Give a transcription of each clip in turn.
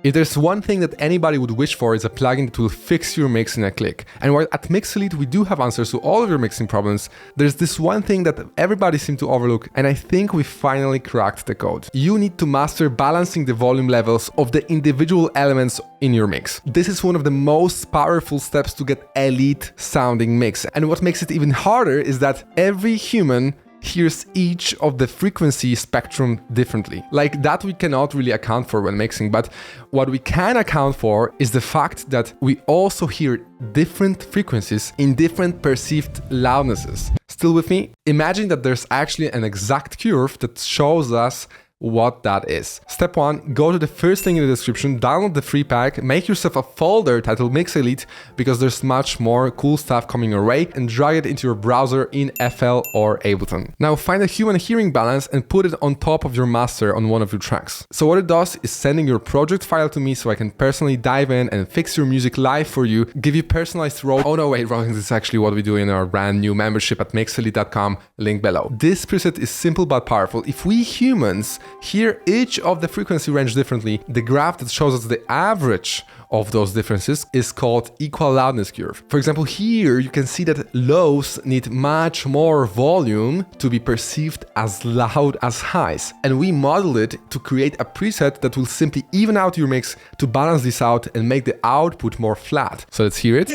If there's one thing that anybody would wish for, is a plugin that will fix your mix in a click. And while at Mixelite we do have answers to all of your mixing problems, there's this one thing that everybody seems to overlook, and I think we finally cracked the code. You need to master balancing the volume levels of the individual elements in your mix. This is one of the most powerful steps to get elite sounding mix. And what makes it even harder is that every human hears each of the frequency spectrum differently. Like that we cannot really account for when mixing, but what we can account for is the fact that we also hear different frequencies in different perceived loudnesses. Still with me? Imagine that there's actually an exact curve that shows us what that is. Step 1, go to the first link in the description, download the free pack, make yourself a folder titled Mixelite, because there's much more cool stuff coming your way, and drag it into your browser in FL or Ableton. Now find a human hearing balance and put it on top of your master on one of your tracks. So what it does is sending your project file to me so I can personally dive in and fix your music live for you, give you personalized roles. Oh no, wait, wrong. This is actually what we do in our brand new membership at mixelite.com, link below. This preset is simple but powerful. If we humans hear each of the frequency range differently, the graph that shows us the average of those differences is called Equal Loudness Curve. For example, here you can see that lows need much more volume to be perceived as loud as highs. And we modeled it to create a preset that will simply even out your mix to balance this out and make the output more flat. So let's hear it.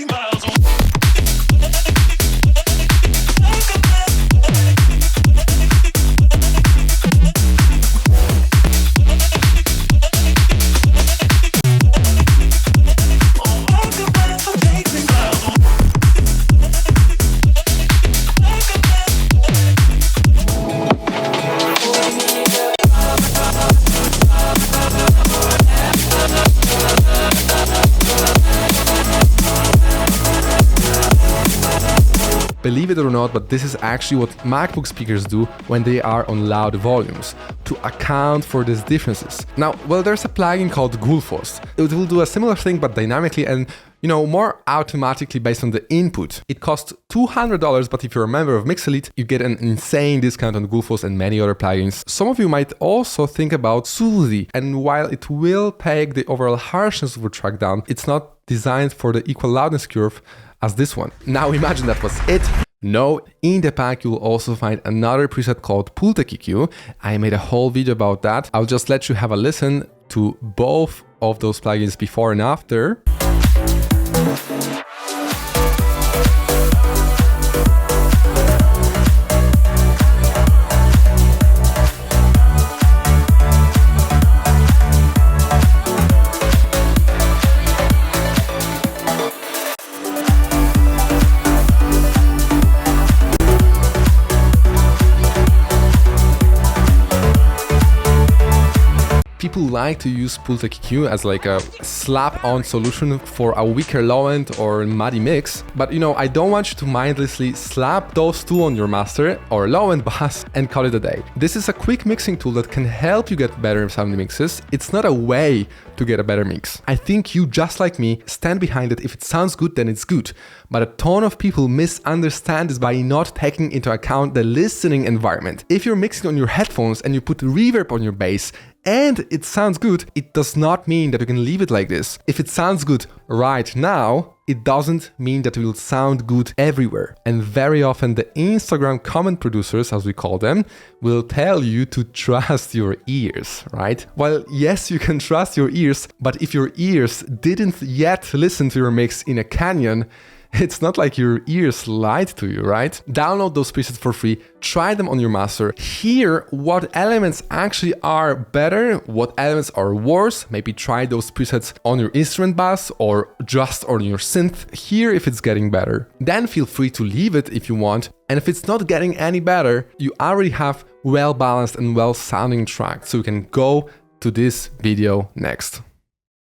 Believe it or not, but this is actually what MacBook speakers do when they are on loud volumes, to account for these differences. Now, well, there's a plugin called Gulfos. It will do a similar thing, but dynamically and, you know, more automatically based on the input. It costs $200, but if you're a member of Mixelite, you get an insane discount on Gulfos and many other plugins. Some of you might also think about Sully, and while it will take the overall harshness of a track down, it's not designed for the equal loudness curve as this one. Now imagine that was it. No, in the pack you'll also find another preset called Pulte EQ. I made a whole video about that. I'll just let you have a listen to both of those plugins before and after. People like to use Pulte EQ as like a slap-on solution for a weaker low-end or muddy mix, but you know, I don't want you to mindlessly slap those two on your master or low-end bass and call it a day. This is a quick mixing tool that can help you get better sounding mixes. It's not a way to get a better mix. I think you, just like me, stand behind it. If it sounds good, then it's good. But a ton of people misunderstand this by not taking into account the listening environment. If you're mixing on your headphones and you put reverb on your bass and it sounds good, it does not mean that you can leave it like this. If it sounds good right now, it doesn't mean that it will sound good everywhere. And very often the Instagram comment producers, as we call them, will tell you to trust your ears, right? Well, yes, you can trust your ears, but if your ears didn't yet listen to your mix in a canyon, it's not like your ears lied to you, right? Download those presets for free, try them on your master, hear what elements actually are better, what elements are worse, maybe try those presets on your instrument bass or just on your synth, hear if it's getting better. Then feel free to leave it if you want, and if it's not getting any better, you already have well-balanced and well-sounding tracks, so you can go to this video next.